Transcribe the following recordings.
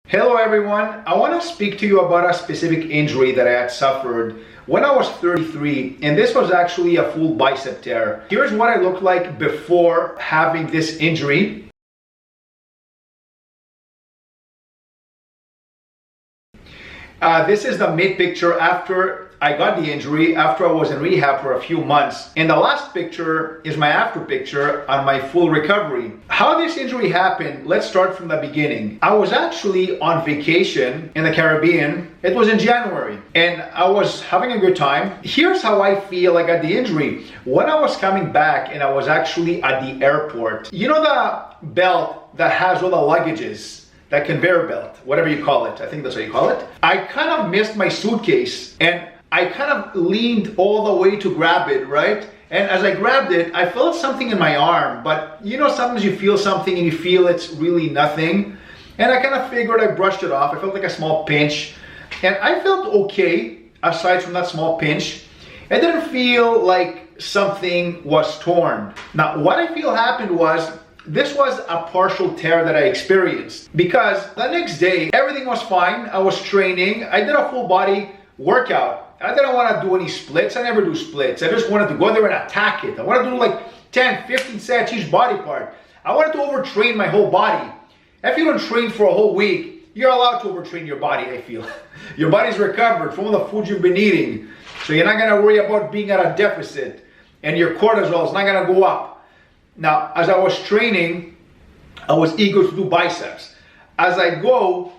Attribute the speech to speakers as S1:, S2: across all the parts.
S1: Hello everyone, I want to speak to you about a specific injury that I had suffered when I was 33, and this was actually a full bicep tear. Here's what I looked like before having this injury. This is the mid picture after I got the injury, after I was in rehab for a few months. And the last picture is my after picture on my full recovery. How this injury happened, let's start from the beginning. I was actually on vacation in the Caribbean. It was in January and I was having a good time. Here's how I feel I got the injury. When I was coming back and I was actually at the airport, you know the belt that has all the luggages? That conveyor belt, whatever you call it. I think that's what you call it. I kind of missed my suitcase and I kind of leaned all the way to grab it, right? And as I grabbed it, I felt something in my arm, but you know, sometimes you feel something and you feel it's really nothing. And I kind of figured I brushed it off. I felt like a small pinch and I felt okay aside from that small pinch. It didn't feel like something was torn. Now, what I feel happened was, this was a partial tear that I experienced because the next day, everything was fine. I was training. I did a full body workout. I didn't want to do any splits. I never do splits. I just wanted to go there and attack it. I wanted to do like 10, 15 sets each body part. I wanted to overtrain my whole body. If you don't train for a whole week, you're allowed to overtrain your body, I feel. Your body's recovered from all the food you've been eating. So you're not going to worry about being at a deficit. And your cortisol is not going to go up. Now, as I was training, I was eager to do biceps. As I go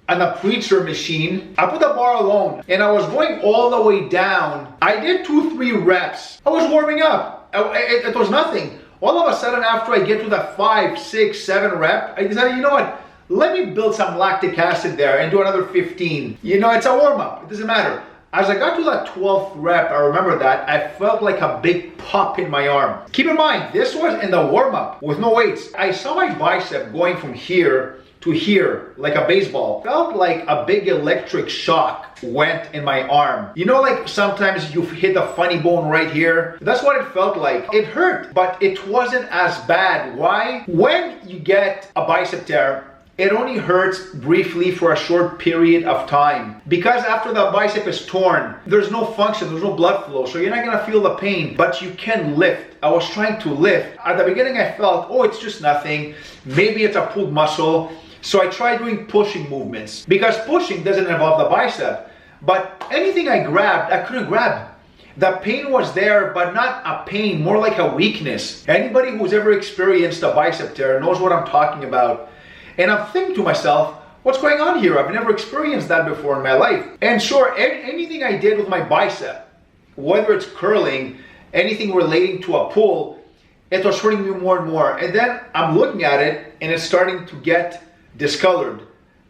S1: on the preacher machine, I put the bar alone and I was going all the way down. I did 2-3 reps. I was warming up. It was nothing. All of a sudden, after I get to the 5, 6, 7 rep, I decided, you know what? Let me build some lactic acid there and do another 15. You know, it's a warm up. It doesn't matter. As I got to that 12th rep, I remember that, I felt like a big pop in my arm. Keep in mind, this was in the warm-up with no weights. I saw my bicep going from here to here, like a baseball. Felt like a big electric shock went in my arm. You know, like sometimes you hit a funny bone right here? That's what it felt like. It hurt, but it wasn't as bad. Why? When you get a bicep tear, it only hurts briefly for a short period of time. Because after the bicep is torn, there's no function, there's no blood flow, so you're not gonna feel the pain, but you can lift. I was trying to lift. At the beginning I felt, oh, it's just nothing. Maybe it's a pulled muscle. So I tried doing pushing movements. Because pushing doesn't involve the bicep. But anything I grabbed, I couldn't grab. The pain was there, but not a pain, more like a weakness. Anybody who's ever experienced a bicep tear knows what I'm talking about. And I'm thinking to myself, what's going on here? I've never experienced that before in my life. And sure, anything I did with my bicep, whether it's curling, anything relating to a pull, it was hurting me more and more. And then I'm looking at it and it's starting to get discolored,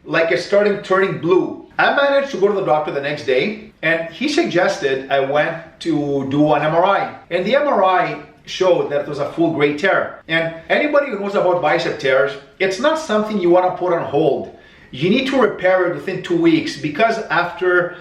S1: like it's starting turning blue. I managed to go to the doctor the next day and he suggested I went to do an MRI. And the MRI showed that it was a full grade tear. And anybody who knows about bicep tears, it's not something you want to put on hold. You need to repair it within 2 weeks because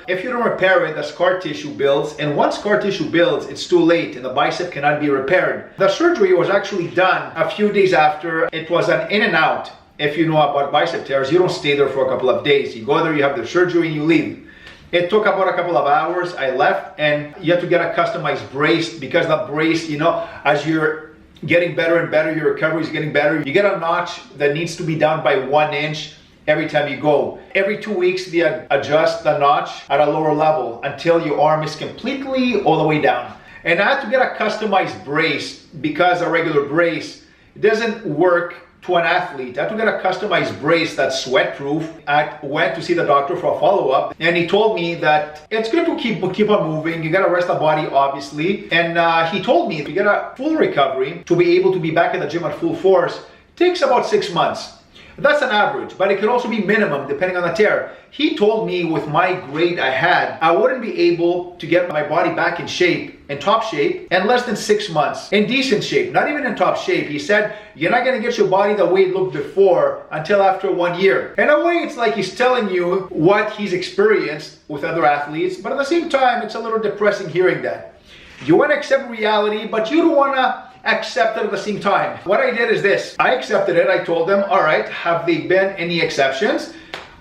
S1: if you don't repair it, the scar tissue builds, and once scar tissue builds, it's too late and the bicep cannot be repaired. The surgery was actually done a few days after. It was an in and out. If you know about bicep tears, you don't stay there for a couple of days. You go there, you have the surgery and you leave. It took about a couple of hours. I left and you have to get a customized brace because the brace, you know, as you're getting better and better, your recovery is getting better. You get a notch that needs to be down by 1 inch every time you go. Every 2 weeks, they adjust the notch at a lower level until your arm is completely all the way down. And I had to get a customized brace because a regular brace doesn't work to an athlete. I had to get a customized brace that's sweat-proof. I went to see the doctor for a follow-up and he told me that it's good to keep on moving. You gotta rest the body, obviously. And he told me to get a full recovery, to be able to be back in the gym at full force, takes about 6 months. That's an average, but it could also be minimum depending on the tear. He told me with my grade I had, I wouldn't be able to get my body back in shape, in top shape, in less than 6 months. In decent shape, not even in top shape. He said, you're not gonna get your body the way it looked before until after 1 year. In a way, it's like he's telling you what he's experienced with other athletes, but at the same time, it's a little depressing hearing that. You wanna accept reality, but you don't wanna accept it at the same time. What I did is this. I accepted it. I told them, all right, have there been any exceptions?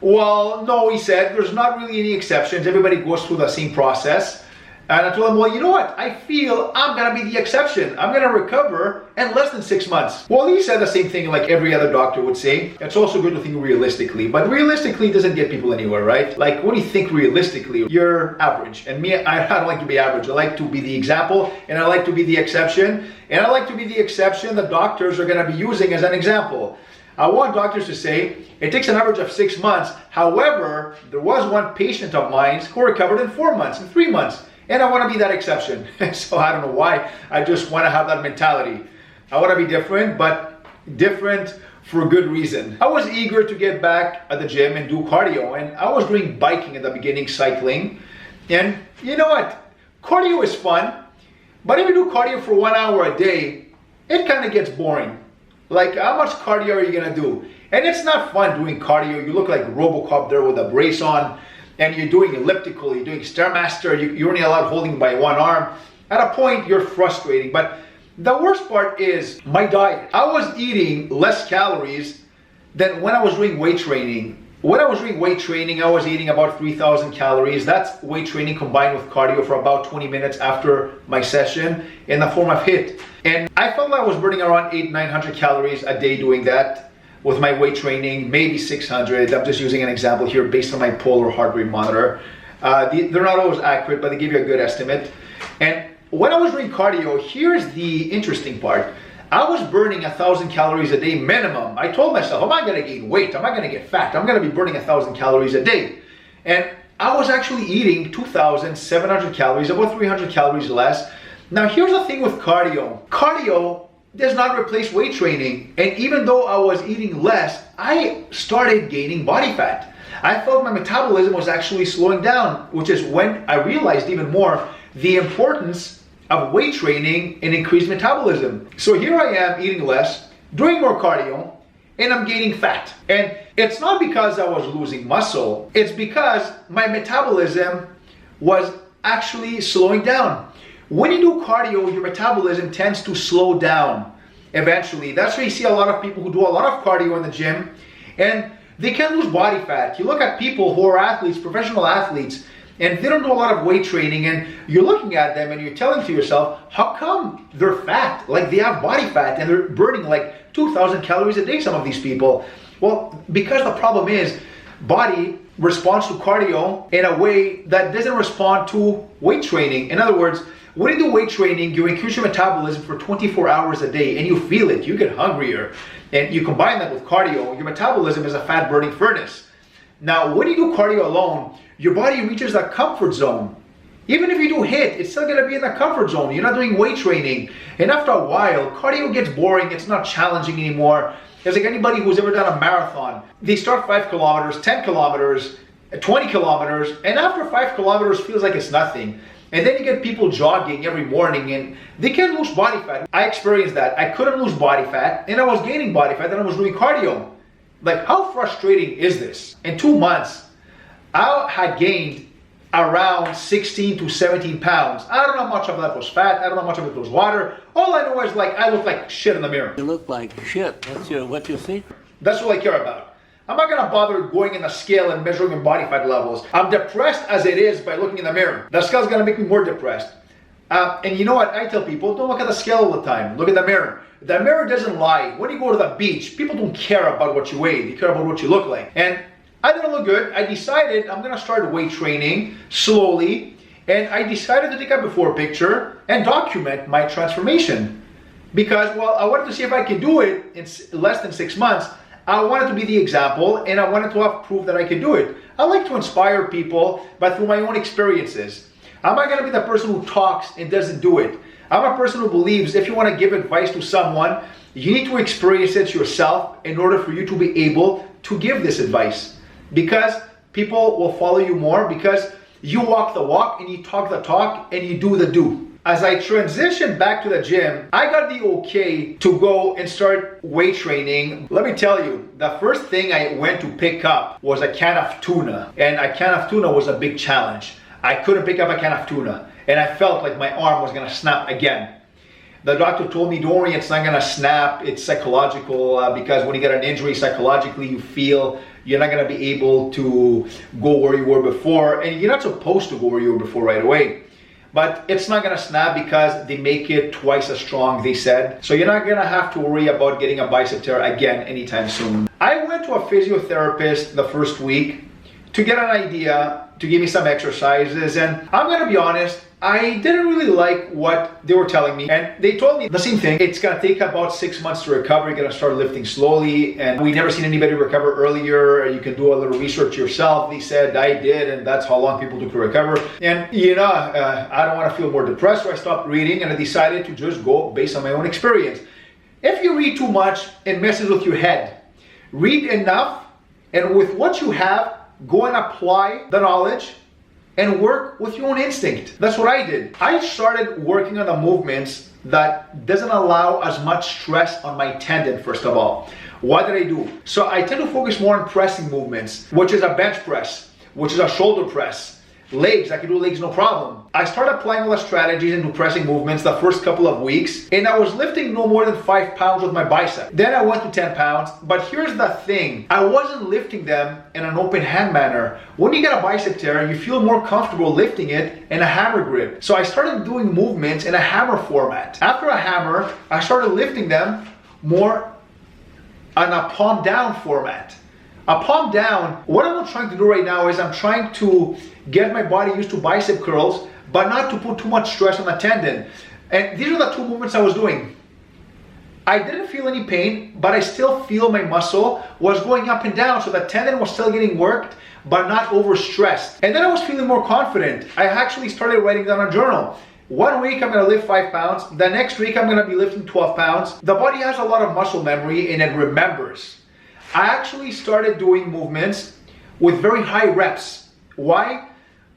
S1: Well, no, he said, there's not really any exceptions. Everybody goes through the same process. And I told him, well, you know what? I feel I'm going to be the exception. I'm going to recover in less than 6 months. Well, he said the same thing like every other doctor would say. It's also good to think realistically, but realistically doesn't get people anywhere, right? Like when you think realistically, you're average. And me, I don't like to be average. I like to be the example, and I like to be the exception. And I like to be the exception that doctors are going to be using as an example. I want doctors to say, it takes an average of 6 months. However, there was one patient of mine who recovered in 4 months, in 3 months. And I want to be that exception. So I don't know why. I just want to have that mentality. I want to be different, but different for a good reason. I was eager to get back at the gym and do cardio. And I was doing biking at the beginning, cycling. And you know what? Cardio is fun. But if you do cardio for 1 hour a day, it kind of gets boring. Like, how much cardio are you going to do? And it's not fun doing cardio. You look like Robocop there with a brace on. And you're doing elliptical, you're doing Stairmaster, you're only allowed holding by one arm. At a point, you're frustrating. But the worst part is my diet. I was eating less calories than when I was doing weight training. When I was doing weight training, I was eating about 3,000 calories. That's weight training combined with cardio for about 20 minutes after my session in the form of HIIT. And I felt I was burning around 800-900 calories a day doing that. With my weight training, maybe 600. I'm just using an example here based on my polar heart rate monitor. They're not always accurate, but they give you a good estimate. And when I was doing cardio, here's the interesting part. I was burning 1,000 calories a day minimum. I told myself, I'm not gonna gain weight, I'm not gonna get fat, I'm gonna be burning 1,000 calories a day. And I was actually eating 2,700 calories, about 300 calories less. Now here's the thing with cardio. Cardio does not replace weight training. And even though I was eating less, I started gaining body fat. I felt my metabolism was actually slowing down, which is when I realized even more the importance of weight training and increased metabolism. So here I am eating less, doing more cardio, and I'm gaining fat. And it's not because I was losing muscle, it's because my metabolism was actually slowing down. When you do cardio, your metabolism tends to slow down eventually. That's why you see a lot of people who do a lot of cardio in the gym and they can lose body fat. You look at people who are athletes, professional athletes, and they don't do a lot of weight training, and you're looking at them and you're telling to yourself, how come they're fat? Like they have body fat and they're burning like 2,000 calories a day, some of these people. Well, because the problem is body responds to cardio in a way that doesn't respond to weight training. In other words, when you do weight training, you increase your metabolism for 24 hours a day and you feel it, you get hungrier. And you combine that with cardio, your metabolism is a fat burning furnace. Now, when you do cardio alone, your body reaches that comfort zone. Even if you do HIIT, it's still gonna be in that comfort zone. You're not doing weight training. And after a while, cardio gets boring, it's not challenging anymore. It's like anybody who's ever done a marathon. They start 5 kilometers, 10 kilometers, 20 kilometers, and after 5 kilometers feels like it's nothing. And then you get people jogging every morning and they can't lose body fat. I experienced that. I couldn't lose body fat and I was gaining body fat and I was doing cardio. Like, how frustrating is this? In 2 months, I had gained around 16 to 17 pounds. I don't know how much of that was fat. I don't know how much of it was water. All I know is like, I look like shit in the mirror.
S2: You look like shit. What's your secret?
S1: That's all I care about. I'm not gonna bother going in a scale and measuring my body fat levels. I'm depressed as it is by looking in the mirror. The scale's gonna make me more depressed. And you know what? I tell people, don't look at the scale all the time. Look at the mirror. The mirror doesn't lie. When you go to the beach, people don't care about what you weigh. They care about what you look like. And I didn't look good. I decided I'm gonna start weight training slowly. And I decided to take a before picture and document my transformation. Because, well, I wanted to see if I can do it in less than 6 months. I wanted to be the example and I wanted to have proof that I could do it. I like to inspire people, but through my own experiences. I'm not gonna be the person who talks and doesn't do it. I'm a person who believes if you wanna give advice to someone, you need to experience it yourself in order for you to be able to give this advice. Because people will follow you more because you walk the walk and you talk the talk and you do the do. As I transitioned back to the gym, I got the okay to go and start weight training. Let me tell you, the first thing I went to pick up was a can of tuna. And a can of tuna was a big challenge. I couldn't pick up a can of tuna. And I felt like my arm was gonna snap again. The doctor told me, don't worry, it's not gonna snap, it's psychological, because when you get an injury psychologically, you feel You're not gonna be able to go where you were before, and you're not supposed to go where you were before right away. But it's not gonna snap because they make it twice as strong, they said. So you're not gonna have to worry about getting a bicep tear again anytime soon. I went to a physiotherapist the first week to get an idea, to give me some exercises, and I'm gonna be honest, I didn't really like what they were telling me, and they told me the same thing. It's gonna take about 6 months to recover. You're gonna start lifting slowly, and we never seen anybody recover earlier. You can do a little research yourself. They said I did, and that's how long people took to recover. And I don't want to feel more depressed, so I stopped reading, and I decided to just go based on my own experience. If you read too much, it messes with your head. Read enough, and with what you have, go and apply the knowledge and work with your own instinct. That's what I did. I started working on the movements that doesn't allow as much stress on my tendon, first of all. What did I do? So I tend to focus more on pressing movements, which is a bench press, which is a shoulder press. Legs, I can do legs no problem. I started applying all the strategies into pressing movements the first couple of weeks, and I was lifting no more than 5 pounds with my bicep. Then I went to 10 pounds, but here's the thing. I wasn't lifting them in an open hand manner. When you get a bicep tear, you feel more comfortable lifting it in a hammer grip. So I started doing movements in a hammer format. After a hammer, I started lifting them more on a palm down format. A palm down, what I'm trying to do right now is I'm trying to get my body used to bicep curls, but not to put too much stress on the tendon. And these are the 2 movements I was doing. I didn't feel any pain, but I still feel my muscle was going up and down, so the tendon was still getting worked, but not overstressed. And then I was feeling more confident. I actually started writing down a journal. 1 week I'm gonna lift 5 pounds, the next week I'm gonna be lifting 12 pounds. The body has a lot of muscle memory and it remembers. I actually started doing movements with very high reps. Why?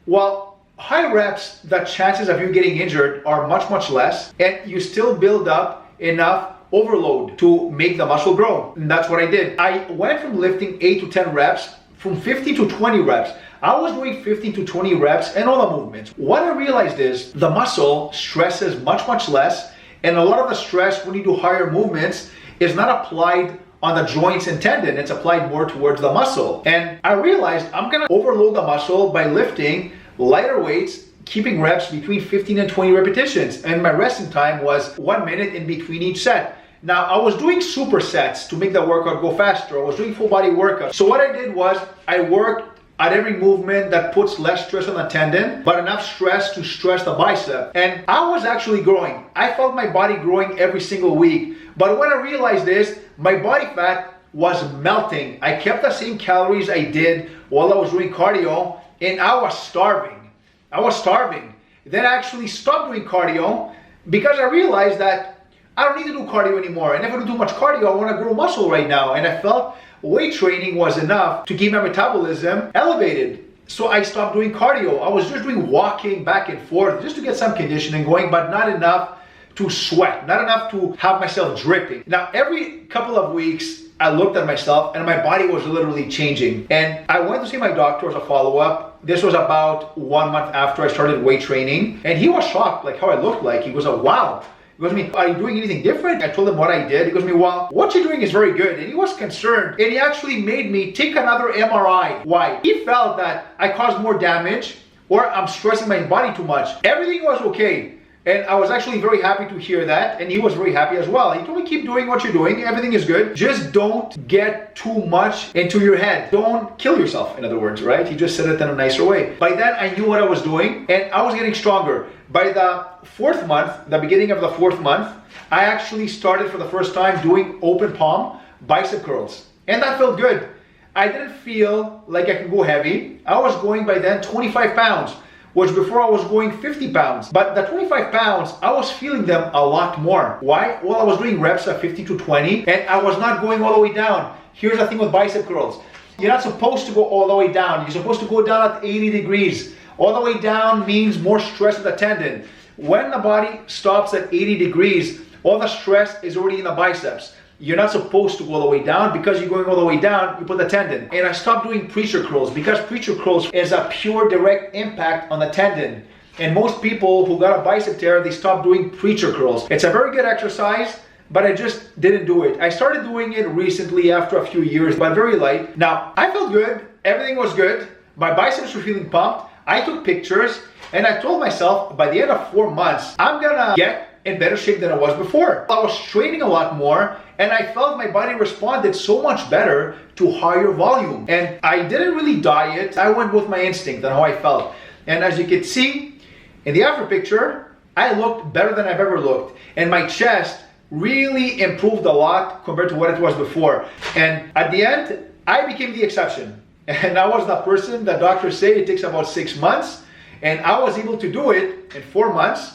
S1: Well, high reps, the chances of you getting injured are much, much less, and you still build up enough overload to make the muscle grow. And that's what I did. I went from lifting 8 to 10 reps, from 50 to 20 reps. I was doing 15 to 20 reps in all the movements. What I realized is the muscle stresses much, much less, and a lot of the stress when you do higher movements is not applied on the joints and tendon, it's applied more towards the muscle. And I realized I'm gonna overload the muscle by lifting lighter weights, keeping reps between 15 and 20 repetitions. And my resting time was 1 minute in between each set. Now, I was doing supersets to make the workout go faster. I was doing full body workouts. So what I did was I worked at every movement that puts less stress on the tendon, but enough stress to stress the bicep. And I was actually growing. I felt my body growing every single week. But when I realized this, my body fat was melting. I kept the same calories I did while I was doing cardio, and I was starving. I was starving. Then I actually stopped doing cardio because I realized that I don't need to do cardio anymore. And if I do too much cardio, I want to grow muscle right now. And I felt weight training was enough to keep my metabolism elevated. So I stopped doing cardio. I was just doing walking back and forth just to get some conditioning going, but not enough to sweat, not enough to have myself dripping. Now, every couple of weeks, I looked at myself and my body was literally changing. And I went to see my doctor as a follow-up. This was about 1 month after I started weight training. And he was shocked, like how I looked like. He was like, wow. He goes to me, are you doing anything different? I told him what I did. He goes to me, well, what you're doing is very good. And he was concerned. And he actually made me take another MRI. Why? He felt that I caused more damage or I'm stressing my body too much. Everything was okay. And I was actually very happy to hear that, and he was very happy as well. He told me, keep doing what you're doing, everything is good. Just don't get too much into your head. Don't kill yourself, in other words, right? He just said it in a nicer way. By then, I knew what I was doing, and I was getting stronger. By the 4th month, the beginning of the 4th month, I actually started for the first time doing open palm bicep curls, and that felt good. I didn't feel like I could go heavy. I was going by then 25 pounds. Which before I was going 50 pounds. But the 25 pounds, I was feeling them a lot more. Why? Well, I was doing reps at 50 to 20 and I was not going all the way down. Here's the thing with bicep curls. You're not supposed to go all the way down. You're supposed to go down at 80 degrees. All the way down means more stress at the tendon. When the body stops at 80 degrees, all the stress is already in the biceps. You're not supposed to go all the way down because you're going all the way down, you put the tendon. And I stopped doing preacher curls because preacher curls is a pure direct impact on the tendon. And most people who got a bicep tear, they stop doing preacher curls. It's a very good exercise, but I just didn't do it. I started doing it recently after a few years, but very light. Now, I felt good. Everything was good. My biceps were feeling pumped. I took pictures and I told myself by the end of 4 months, I'm gonna get in better shape than I was before. I was training a lot more and I felt my body responded so much better to higher volume. And I didn't really diet. I went with my instinct on how I felt. And as you can see in the after picture, I looked better than I've ever looked. And my chest really improved a lot compared to what it was before. And at the end, I became the exception. And I was that person that doctors say it takes about 6 months. And I was able to do it in 4 months.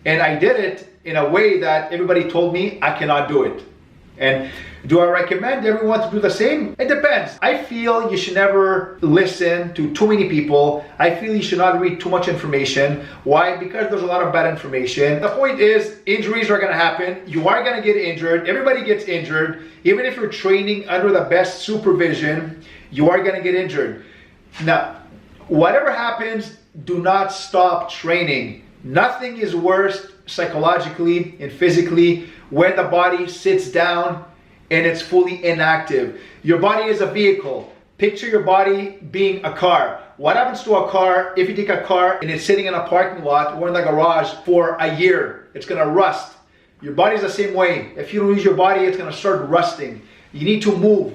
S1: And I did it in a way that everybody told me I cannot do it. And do I recommend everyone to do the same? It depends. I feel you should never listen to too many people. I feel you should not read too much information. Why? Because there's a lot of bad information. The point is, injuries are gonna happen. You are gonna get injured. Everybody gets injured. Even if you're training under the best supervision, you are gonna get injured. Now, whatever happens, do not stop training. Nothing is worse psychologically and physically when the body sits down and it's fully inactive. Your body is a vehicle. Picture your body being a car. What happens to a car if you take a car and it's sitting in a parking lot or in the garage for a year? It's gonna rust. Your body's the same way. If you don't use your body, it's gonna start rusting. You need to move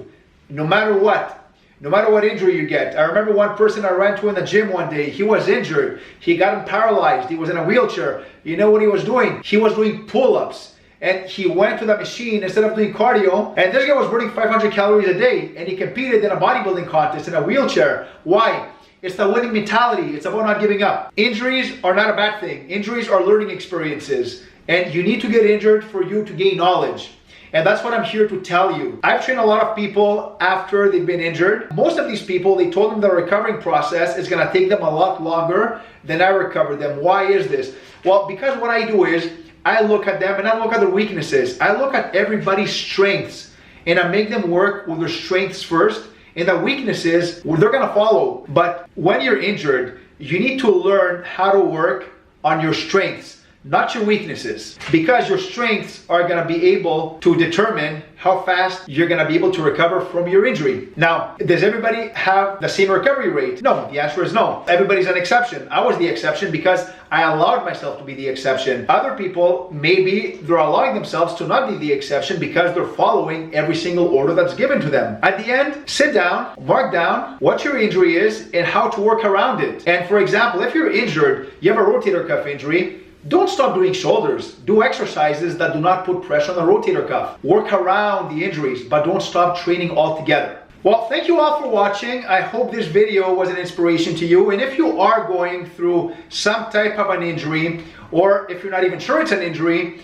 S1: no matter what. No matter what injury you get. I remember one person I ran to in the gym one day, he was injured. He got him paralyzed. He was in a wheelchair. You know what he was doing? He was doing pull-ups. And he went to the machine instead of doing cardio. And this guy was burning 500 calories a day. And he competed in a bodybuilding contest in a wheelchair. Why? It's the winning mentality. It's about not giving up. Injuries are not a bad thing. Injuries are learning experiences. And you need to get injured for you to gain knowledge. And that's what I'm here to tell you. I've trained a lot of people after they've been injured. Most of these people, they told them the recovering process is gonna take them a lot longer than I recovered them. Why is this? Well, because what I do is, I look at them and I look at their weaknesses. I look at everybody's strengths and I make them work with their strengths first, and the weaknesses, well, they're gonna follow. But when you're injured, you need to learn how to work on your strengths, not your weaknesses, because your strengths are gonna be able to determine how fast you're gonna be able to recover from your injury. Now, does everybody have the same recovery rate? No, the answer is no. Everybody's an exception. I was the exception because I allowed myself to be the exception. Other people, maybe they're allowing themselves to not be the exception because they're following every single order that's given to them. At the end, sit down, mark down what your injury is and how to work around it. And for example, if you're injured, you have a rotator cuff injury, don't stop doing shoulders. Do exercises that do not put pressure on the rotator cuff. Work around the injuries, but don't stop training altogether. Well, thank you all for watching. I hope this video was an inspiration to you. And if you are going through some type of an injury, or if you're not even sure it's an injury,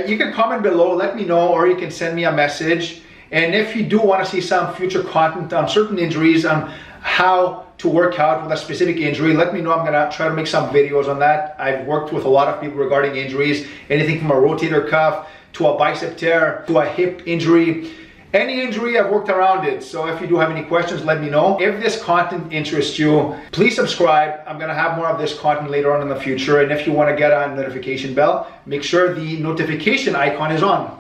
S1: you can comment below, let me know, or you can send me a message. And if you do want to see some future content on certain injuries, on how to work out with a specific injury, let me know. I'm gonna try to make some videos on that. I've worked with a lot of people regarding injuries, anything from a rotator cuff to a bicep tear to a hip injury. Any injury, I've worked around it. So if you do have any questions, let me know. If this content interests you, please subscribe. I'm gonna have more of this content later on in the future. And if you wanna get a notification bell, make sure the notification icon is on.